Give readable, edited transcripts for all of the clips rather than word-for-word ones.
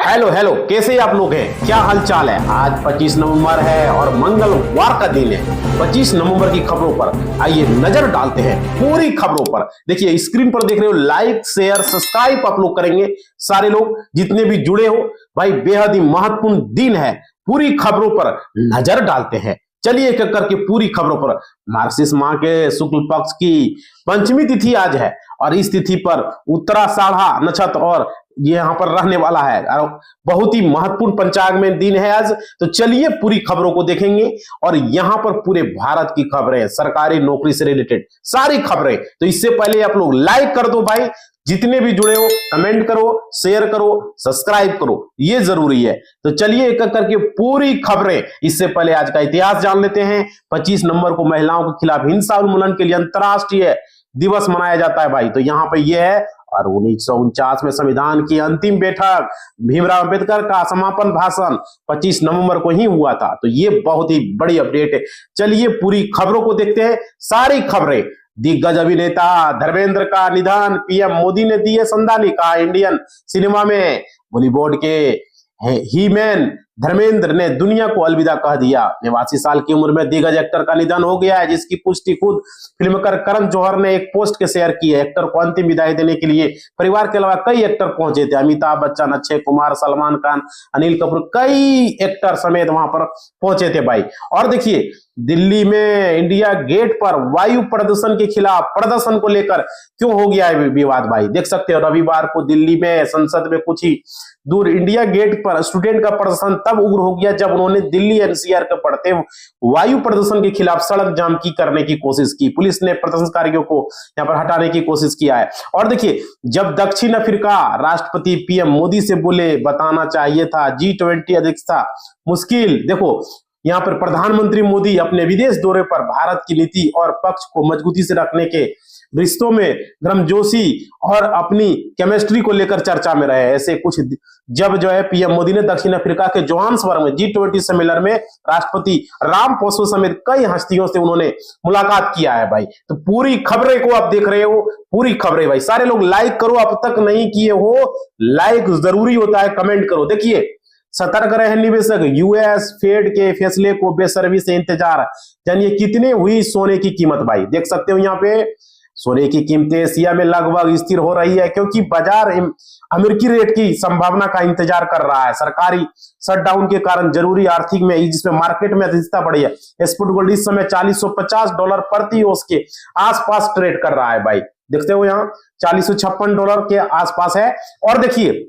Hello hello, कैसे आप लोग हैं? क्या हाल चाल है? आज 25 नवंबर है और मंगलवार का दिन है। 25 नवंबर की खबरों पर आइए नजर डालते हैं, पूरी खबरों पर। देखिए स्क्रीन पर देख रहे हो, लाइक शेयर सब्सक्राइब आप लोग करेंगे सारे लोग जितने भी जुड़े हो। भाई बेहद ही महत्वपूर्ण दिन है, पूरी खबरों पर नजर डालते हैं। चलिए एक एक करके पूरी खबरों पर। मार्गशीर्ष माह के शुक्ल पक्ष की पंचमी तिथि आज है और इस तिथि पर उत्तराषाढ़ा नक्षत्र और ये यहाँ पर रहने वाला है और बहुत ही महत्वपूर्ण पंचांग में दिन है आज। तो चलिए पूरी खबरों को देखेंगे और यहाँ पर पूरे भारत की खबरें, सरकारी नौकरी से रिलेटेड सारी खबरें। तो इससे पहले आप लोग लाइक कर दो भाई, जितने भी जुड़े हो कमेंट करो, शेयर करो, सब्सक्राइब करो, ये जरूरी है। तो चलिए एक एक करके पूरी खबरें। इससे पहले आज का इतिहास जान लेते हैं। 25 नवंबर को महिलाओं के खिलाफ हिंसा उन्मूलन के लिए अंतर्राष्ट्रीय दिवस मनाया जाता है भाई। तो यहाँ पे ये है और 1949 में संविधान की अंतिम बैठक, भीमराव अंबेडकर का समापन भाषण 25 नवंबर को ही हुआ था। तो ये बहुत ही बड़ी अपडेट है। चलिए पूरी खबरों को देखते हैं, सारी खबरें। दिग्गज अभिनेता धर्मेंद्र का निधन, पीएम मोदी ने दी है श्रद्धांजलि। कहा इंडियन सिनेमा में बॉलीवुड के हीमैन धर्मेंद्र ने दुनिया को अलविदा कह दिया। 89 साल की उम्र में दिग्गज एक्टर का निधन हो गया है, जिसकी पुष्टि खुद फिल्मकार करण जौहर ने एक पोस्ट के शेयर की है। एक्टर को अंतिम विदाई देने के लिए परिवार के अलावा कई एक्टर पहुंचे थे। अमिताभ बच्चन, अक्षय कुमार, सलमान खान, अनिल कपूर, कई एक्टर समेत वहां पर पहुंचे थे भाई। और देखिए दिल्ली में इंडिया गेट पर वायु प्रदूषण के खिलाफ प्रदर्शन को लेकर क्यों हो गया है विवाद भाई, देख सकते हो। रविवार को दिल्ली में संसद में कुछ ही दूर इंडिया गेट पर स्टूडेंट का प्रदर्शन तब उग्र हो गया जब उन्होंने दिल्ली एनसीआर के पढ़ते वायु प्रदूषण के खिलाफ सड़क जाम की करने की कोशिश की। पुलिस ने प्रदर्शनकारियों को यहां पर हटाने की कोशिश किया है। और देखिए जब दक्षिण अफ्रीका राष्ट्रपति पीएम मोदी से बोले बताना चाहिए था G20 अध्यक्षता मुश्किल। देखो यहाँ पर प्रधानमंत्री मोदी अपने विदेश दौरे पर भारत की नीति और पक्ष को मजबूती से रखने के रिश्तों में गर्मजोशी और अपनी केमिस्ट्री को लेकर चर्चा में रहे। ऐसे कुछ जब जो है पीएम मोदी ने दक्षिण अफ्रीका के जोहान्सबर्ग में G20 सम्मेलन में राष्ट्रपति रामपोसो समेत कई हस्तियों से उन्होंने मुलाकात किया है भाई। तो पूरी खबरें को आप देख रहे हो, पूरी खबरें भाई। सारे लोग लाइक करो, अब तक नहीं किए हो लाइक जरूरी होता है, कमेंट करो। देखिए सतर्क रहे निवेशक, यूएस फेड के फैसले को बेसब्री से इंतजार। जानिए कितने हुई सोने की कीमत भाई, देख सकते हो यहाँ पे सोने की कीमतें एशिया में लगभग स्थिर हो रही है क्योंकि बाजार अमेरिकी रेट की संभावना का इंतजार कर रहा है। सरकारी शटडाउन के कारण जरूरी आर्थिक में जिसमें मार्केट में अधिकता बढ़ी है। एक्सपोर्ट गोल्ड इस समय $4050 प्रति औंस के आसपास ट्रेड कर रहा है भाई, देखते हो यहाँ $4056 के आसपास है। और देखिए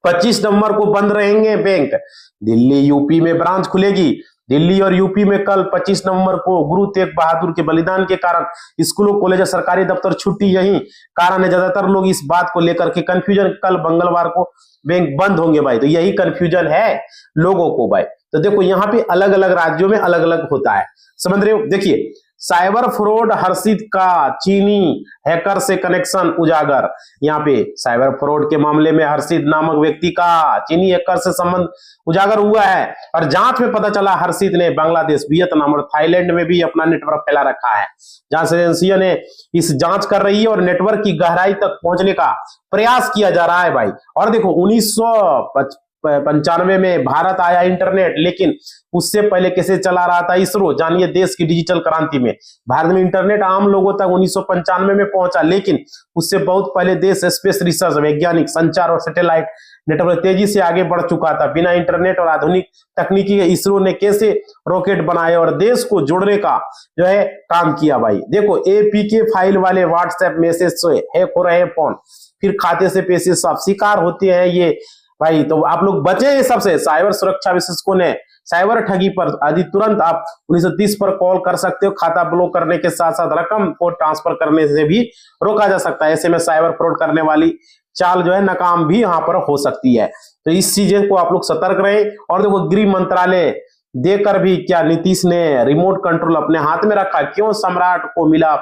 25 नवंबर को बंद रहेंगे बैंक। दिल्ली यूपी में ब्रांच खुलेगी। दिल्ली और यूपी में कल 25 नवंबर को गुरु तेग बहादुर के बलिदान के कारण स्कूलों, कॉलेज, सरकारी दफ्तर छुट्टी, यही कारण है। ज्यादातर लोग इस बात को लेकर के कंफ्यूजन, कल मंगलवार को बैंक बंद होंगे भाई। तो यही कंफ्यूजन है लोगों को भाई। तो देखो यहाँ पे अलग अलग राज्यों में अलग अलग होता है, समझ रहे हो। देखिए साइबर फ्रॉड, हर्षित का चीनी हैकर से कनेक्शन उजागर। यहाँ पे साइबर फ्रॉड के मामले में हर्षित नामक व्यक्ति का चीनी हैकर से संबंध उजागर हुआ है और जांच में पता चला हर्षित ने बांग्लादेश, वियतनाम और थाईलैंड में भी अपना नेटवर्क फैला रखा है। जांच एजेंसियों ने इस जांच कर रही है और नेटवर्क की गहराई तक पहुंचने का प्रयास किया जा रहा है भाई। और देखो 1995 में भारत आया इंटरनेट, लेकिन उससे पहले कैसे चला रहा था इसरो। जानिए देश की डिजिटल क्रांति में भारत में इंटरनेट आम लोगों तक 1995 में पहुंचा, लेकिन उससे बहुत पहले देश स्पेस रिसर्च, वैज्ञानिक, संचार और सैटेलाइट नेटवर्क तेजी से आगे बढ़ चुका था। बिना इंटरनेट और आधुनिक तकनीकी के इसरो ने कैसे रॉकेट बनाए और देश को जोड़ने का जो है काम किया भाई। देखो APK फाइल वाले व्हाट्सएप मैसेज से हैक हो रहे फोन, फिर खाते से पैसे सब शिकार होते हैं ये भाई। तो आप लोग बचे सबसे। साइबर सुरक्षा विशेषज्ञों ने साइबर ठगी पर आदि तुरंत आप 1930 पर कॉल कर सकते हो। खाता ब्लॉक करने के साथ साथ रकम को ट्रांसफर करने से भी रोका जा सकता है। ऐसे में साइबर फ्रॉड करने वाली चाल जो है नाकाम भी यहाँ पर हो सकती है। तो इस चीजें को आप लोग सतर्क रहे। और देखो गृह मंत्रालय देकर भी क्या नीतीश ने रिमोट कंट्रोल अपने हाथ में रखा, क्यों सम्राट को मिला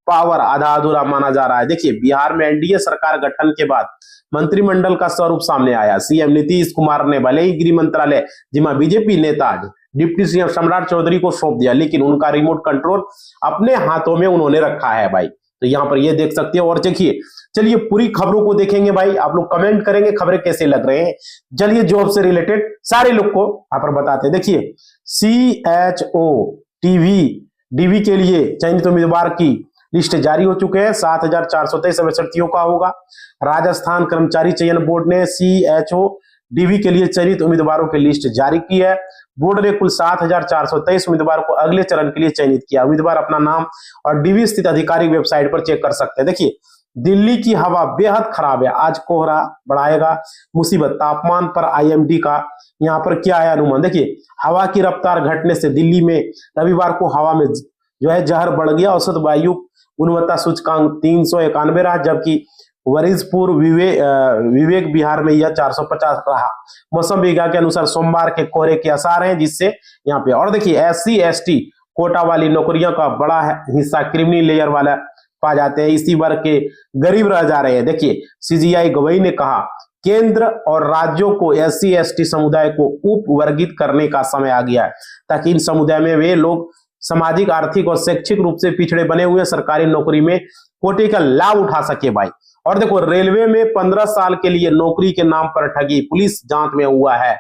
पावर, आधा अधूरा माना जा रहा है। देखिए बिहार में एनडीए सरकार गठन के बाद मंत्रिमंडल का स्वरूप सामने आया। सीएम नीतीश कुमार ने भले ही गृह मंत्रालय जिमा बीजेपी नेता डिप्टी सीएम सम्राट चौधरी को सौंप दिया, लेकिन उनका रिमोट कंट्रोल अपने हाथों में उन्होंने रखा है भाई। तो यहाँ पर ये देख सकते हो। और देखिए चलिए पूरी खबरों को देखेंगे भाई, आप लोग कमेंट करेंगे खबरें कैसे लग रहे हैं। चलिए जॉब से रिलेटेड सारे लोग को यहाँ पर बताते हैं। देखिए CHO डीवी के लिए चयनित उम्मीदवार की लिस्ट जारी हो चुके हैं। 7,423 अभ्यर्थियों का होगा। राजस्थान कर्मचारी चयन बोर्ड ने CHO डीवी के लिए चयनित उम्मीदवारों की लिस्ट जारी की है। बोर्ड ने कुल 7,423 उम्मीदवारों को अगले चरण के लिए चयनित किया। उम्मीदवार अपना नाम और डीवी स्थित आधिकारिक वेबसाइट पर चेक कर सकते हैं। देखिए दिल्ली की हवा बेहद खराब है, आज कोहरा बढ़ाएगा मुसीबत। तापमान पर IMD का यहाँ पर क्या है अनुमान। देखिए हवा की रफ्तार घटने से दिल्ली में रविवार को हवा में जो है जहर बढ़ गया। औसत वायु गुणवत्ता सूचकांक 391 रहा, जबकि वरिजपुर विवेक बिहार में यह 450 रहा। मौसम विभाग के अनुसार सोमवार के कोहरे के आसार हैं, जिससे यहाँ पे। और देखिए SC ST कोटा वाली नौकरियों का बड़ा हिस्सा क्रिमिनल लेयर वाला पा जाते हैं। इसी वर्ग के गरीब रह जा रहे हैं। देखिए CGI गवई ने कहा केंद्र और राज्यों को SC ST समुदाय को उप वर्गित करने का समय आ गया है, ताकि इन समुदाय में वे लोग सामाजिक, आर्थिक और शैक्षिक रूप से पिछड़े बने हुए सरकारी नौकरी में कोटे का लाभ उठा सके भाई। और देखो रेलवे में 15 साल के लिए नौकरी के नाम पर ठगी, पुलिस जांच में हुआ है।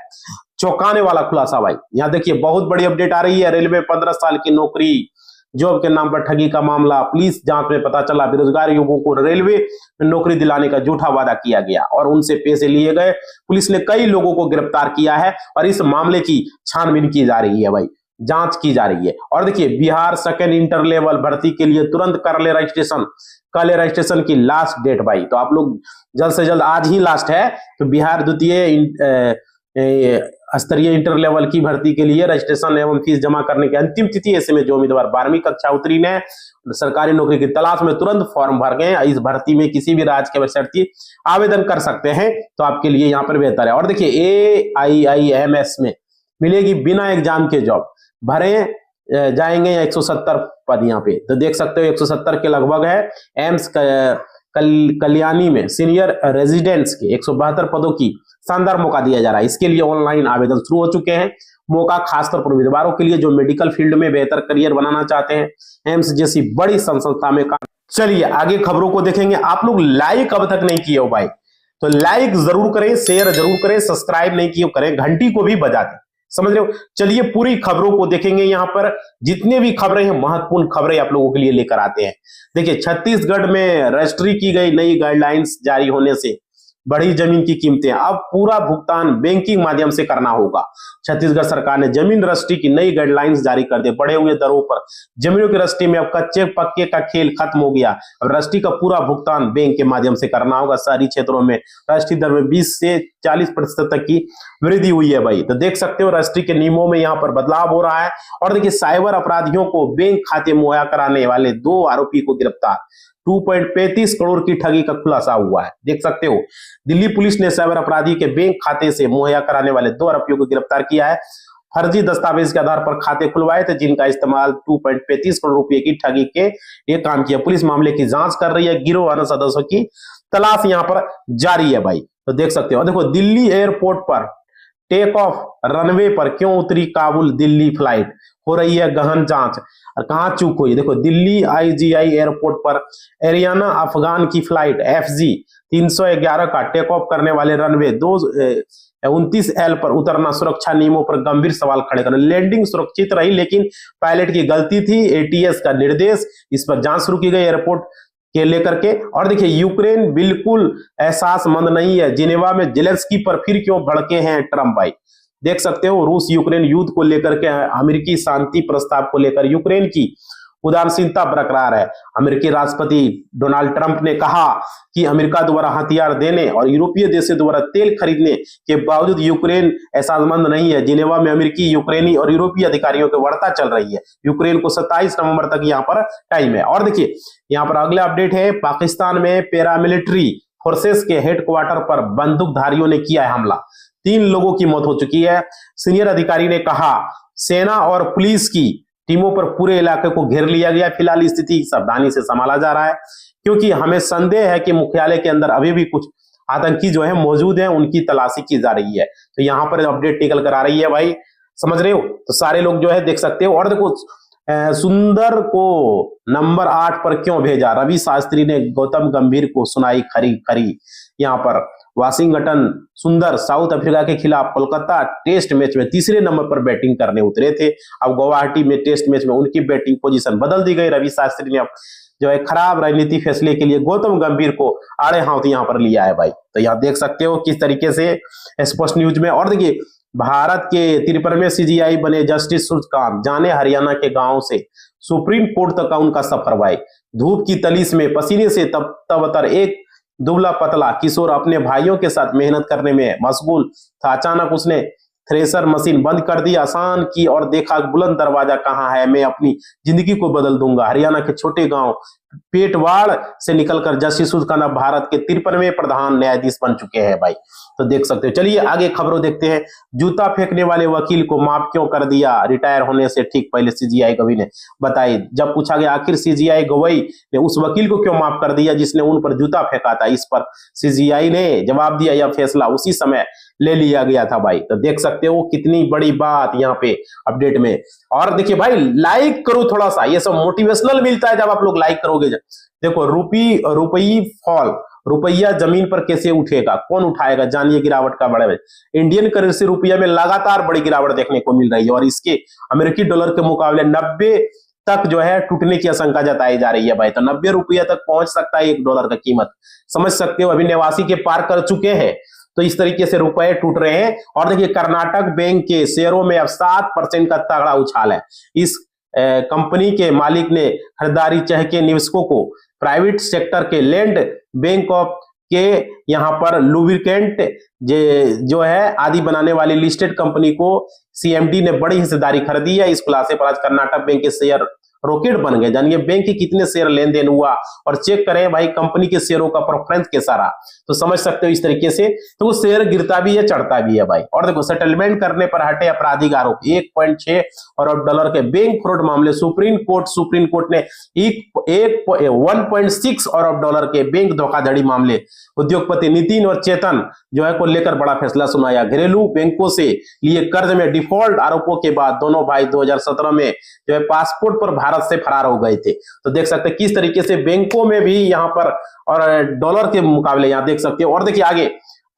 चौंकाने वाला खुलासा भाई। यहाँ देखिए बहुत बड़ी अपडेट आ रही है। रेलवे 15 साल की नौकरी जॉब के नाम पर ठगी का मामला, पुलिस जांच में पता चला बेरोजगार युवकों को रेलवे में नौकरी दिलाने का झूठा वादा किया गया और उनसे पैसे लिए गए। पुलिस ने कई लोगों को गिरफ्तार किया है और इस मामले की छानबीन की जा रही है भाई, जांच की जा रही है। और देखिए बिहार सेकेंड इंटर लेवल भर्ती के लिए तुरंत कर ले रजिस्ट्रेशन। कल रजिस्ट्रेशन की लास्ट डेट भाई, तो आप लोग जल्द से जल्द, आज ही लास्ट है, तो बिहार द्वितीय स्तरीय इंटर लेवल की भर्ती के लिए रजिस्ट्रेशन एवं फीस जमा करने की अंतिम तिथि। ऐसे में जो उम्मीदवार 12वीं कक्षा उत्तीर्ण है, सरकारी नौकरी की तलाश में, तुरंत फॉर्म भर गए। इस भर्ती में किसी भी राज्य के अभ्यर्थी आवेदन कर सकते हैं, तो आपके लिए यहाँ पर बेहतर है। और देखिए AIIMS में मिलेगी बिना एग्जाम के जॉब, भरे जाएंगे 170 पद यहाँ पे, तो देख सकते हो 170 के लगभग है। एम्स कल्याणी में सीनियर रेजिडेंट्स के 172 पदों की शानदार मौका दिया जा रहा है। इसके लिए ऑनलाइन आवेदन शुरू हो चुके हैं। मौका खासतौर पर उम्मीदवारों के लिए जो मेडिकल फील्ड में बेहतर करियर बनाना चाहते हैं, एम्स जैसी बड़ी संस्था में काम। चलिए आगे खबरों को देखेंगे। आप लोग लाइक अब तक नहीं किए हो भाई, तो लाइक जरूर करें, शेयर जरूर करें, सब्सक्राइब नहीं किए करें, घंटी को भी बजा दें, समझ रहे हो। चलिए पूरी खबरों को देखेंगे। यहाँ पर जितने भी खबरें हैं, महत्वपूर्ण खबरें आप लोगों के लिए लेकर आते हैं। देखिए छत्तीसगढ़ में रजिस्ट्री की गई नई गाइडलाइंस जारी होने से बढ़ी जमीन की कीमतें। अब पूरा भुगतान बैंकिंग माध्यम से करना होगा। छत्तीसगढ़ सरकार ने जमीन रजिस्ट्री की नई गाइडलाइंस जारी कर दी। बढ़े हुए दरों पर जमीनों की रजिस्ट्री में अब कच्चे पक्के का खेल खत्म हो गया। अब रजिस्ट्री का पूरा भुगतान बैंक के माध्यम से करना होगा। शहरी क्षेत्रों में रजिस्ट्री दर में 20 से 40% तक की वृद्धि हुई है भाई, तो देख सकते हो रजिस्ट्री के नियमों में यहाँ पर बदलाव हो रहा है। और देखिए साइबर अपराधियों को बैंक खाते मुहैया कराने वाले 2 आरोपी को गिरफ्तार। 2.35 करोड़ की ठगी का खुलासा हुआ है, देख सकते हो। दिल्ली पुलिस ने साइबर अपराधी के बैंक खाते से मुहैया कराने वाले 2 आरोपियों को गिरफ्तार किया है। फर्जी दस्तावेज के आधार पर खाते खुलवाए थे, जिनका इस्तेमाल 2.35 करोड़ रुपए की ठगी के लिए काम किया। पुलिस मामले की जांच कर रही है। गिरोह अन्य सदस्यों की तलाश यहाँ पर जारी है भाई, तो देख सकते हो। देखो दिल्ली एयरपोर्ट पर टेक ऑफ रनवे पर क्यों उतरी काबुल दिल्ली फ्लाइट, हो रही है गहन जांच। और कहां चूक हुई, देखो दिल्ली IGI एयरपोर्ट पर एरियाना अफगान की फ्लाइट FG 311 का टेक ऑफ करने वाले रनवे 29L पर उतरना सुरक्षा नियमों पर गंभीर सवाल खड़े कर। लैंडिंग सुरक्षित रही, लेकिन पायलट की गलती थी। ATS का निर्देश, इस पर जांच शुरू की गई एयरपोर्ट के लेकर के। और देखिए यूक्रेन बिल्कुल एहसासमंद नहीं है। जिनेवा में जेलेंस्की पर फिर क्यों भड़के हैं ट्रंप भाई, देख सकते हो। रूस यूक्रेन युद्ध को लेकर के, अमेरिकी शांति प्रस्ताव को लेकर यूक्रेन की उदासीनता बरकरार है। अमेरिकी राष्ट्रपति डोनाल्ड ट्रंप ने कहा कि अमेरिका द्वारा हथियार देने और यूरोपीय देशों द्वारा तेल खरीदने के बावजूद यूक्रेन एहसासमंद नहीं है। जिनेवा में अमेरिकी, यूक्रेनी और यूरोपीय अधिकारियों की वार्ता चल रही है। यूक्रेन को 27 नवंबर तक यहाँ पर टाइम है। और देखिए यहाँ पर अगला अपडेट है। पाकिस्तान में पैरामिलिट्री फोर्सेस के हेडक्वार्टर पर बंदूकधारियों ने किया है हमला। 3 लोगों की मौत हो चुकी है। सीनियर अधिकारी ने कहा सेना और पुलिस की टीमों पर पूरे इलाके को घेर लिया गया। फिलहाल स्थिति सावधानी से संभाला जा रहा है, क्योंकि हमें संदेह है कि मुख्यालय के अंदर अभी भी कुछ आतंकी जो है मौजूद हैं, उनकी तलाशी की जा रही है। तो यहाँ पर अपडेट निकल कर आ रही है भाई, समझ रहे हो। तो सारे लोग जो है देख सकते हो। और देखो सुंदर को नंबर 8 पर क्यों भेजा? रवि शास्त्री ने गौतम गंभीर को सुनाई खरी खरी। यहाँ पर वाशिंगटन सुंदर साउथ अफ्रीका के खिलाफ कोलकाता टेस्ट मैच में तीसरे नंबर पर बैटिंग करने उतरे थे। अब गुवाहाटी में टेस्ट मैच में उनकी बैटिंग पोजीशन बदल दी गई। रवि शास्त्री ने अब जो है खराब राजनीति फैसले के लिए गौतम गंभीर को आड़े हाथ यहाँ पर लिया है भाई। तो यहाँ देख सकते हो किस तरीके से स्पोर्ट्स न्यूज में। और देखिए, भारत के 53वें सीजीआई बने जस्टिस सूर्यकांत, जाने हरियाणा के गांव से सुप्रीम कोर्ट तक का उनका सफर भाई। धूप की तलीस में पसीने से तबतर एक दुबला पतला किशोर अपने भाइयों के साथ मेहनत करने में मशगूल था। अचानक उसने थ्रेसर मशीन बंद कर दी, आसान की और देखा बुलंद दरवाजा कहाँ है, मैं अपनी जिंदगी को बदल दूंगा। हरियाणा के छोटे गांव पेटवाड़ से निकलकर जस्टिस सूर्यकांत भारत के 53वें प्रधान न्यायाधीश बन चुके हैं भाई। तो देख सकते हो। चलिए आगे खबरों देखते हैं। जूता फेंकने वाले वकील को माफ क्यों कर दिया? रिटायर होने से ठीक पहले सीजीआई गवई ने बताई। जब पूछा गया आखिर सीजीआई गवई ने उस वकील को क्यों माफ कर दिया जिसने उन पर जूता फेंका था, इस पर सीजीआई ने जवाब दिया यह फैसला उसी समय ले लिया गया था भाई। तो देख सकते हो कितनी बड़ी बात यहाँ पे अपडेट में। और देखिए भाई, लाइक करो थोड़ा सा, ये सब मोटिवेशनल मिलता है जब आप लोग लाइक करोगे। देखो, रुपये फॉल, रुपया जमीन पर कैसे उठेगा, कौन उठाएगा, जानिए गिरावट का बड़े। इंडियन करेंसी रुपया में लगातार बड़ी गिरावट देखने को मिल रही है और इसके अमेरिकी डॉलर के मुकाबले 90 तक जो है टूटने की आशंका जताई जा रही है भाई। तो 90 रुपया तक पहुंच सकता है $1 का कीमत, समझ सकते हो। अभी 89 के पार कर चुके हैं। तो इस तरीके से रुपए टूट रहे हैं। और देखिए, कर्नाटक बैंक के शेयरों में अब 7% का तगड़ा उछाल है। इस कंपनी के मालिक ने खरीदारी चहके निवेशकों को प्राइवेट सेक्टर के लैंड बैंक ऑफ के यहाँ पर लुब्रिकेंट जो है आदि बनाने वाली लिस्टेड कंपनी को सीएमडी ने बड़ी हिस्सेदारी खरीदी है। इस खुलासे पर आज कर्नाटक बैंक के शेयर रॉकेट बन गए। जानिए बैंक के कितने शेयर लेन देन हुआ और चेक करें भाई कंपनी के शेयरों का प्रेफरेंस कैसा रहा, तो समझ सकते हो इस तरीके से। तो वो शेयर गिरता भी है चढ़ता भी है भाई। और देखो, सेटलमेंट करने पर हटे आपराधिक आरोप, 1.6 अरब डॉलर के बैंक फ्रॉड मामले सुप्रीम कोर्ट ने 1.6 अरब डॉलर के बैंक धोखाधड़ी मामले उद्योगपति नितिन और चेतन जो है को लेकर बड़ा फैसला सुनाया। घरेलू बैंकों से लिए कर्ज में डिफॉल्ट आरोपों के बाद दोनों भाई 2017 में जो है पासपोर्ट पर भारत से फरार हो गए थे। तो देख सकते हैं किस तरीके से बैंकों में भी यहाँ पर और डॉलर के मुकाबले यहाँ देख सकते हो। और देखिए आगे,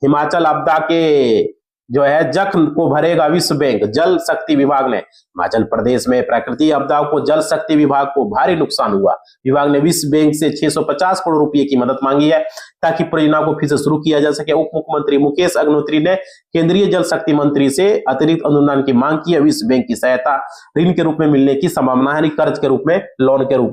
हिमाचल आपदा के जो है जख्म को भरेगा विश्व बैंक, जल शक्ति विभाग ने। हिमाचल प्रदेश में प्राकृतिक आपदाओं को जल शक्ति विभाग को भारी नुकसान हुआ। विभाग ने विश्व बैंक से 650 करोड़ रुपए की मदद मांगी है ताकि परियोजना को फिर से शुरू किया जा सके। उप मुख्यमंत्री मुकेश अग्निहोत्री ने केंद्रीय जल शक्ति मंत्री से अतिरिक्त अनुदान की मांग की है। विश्व बैंक की सहायता ऋण के रूप में मिलने की संभावना है, कर्ज के रूप में, लोन के रूप में।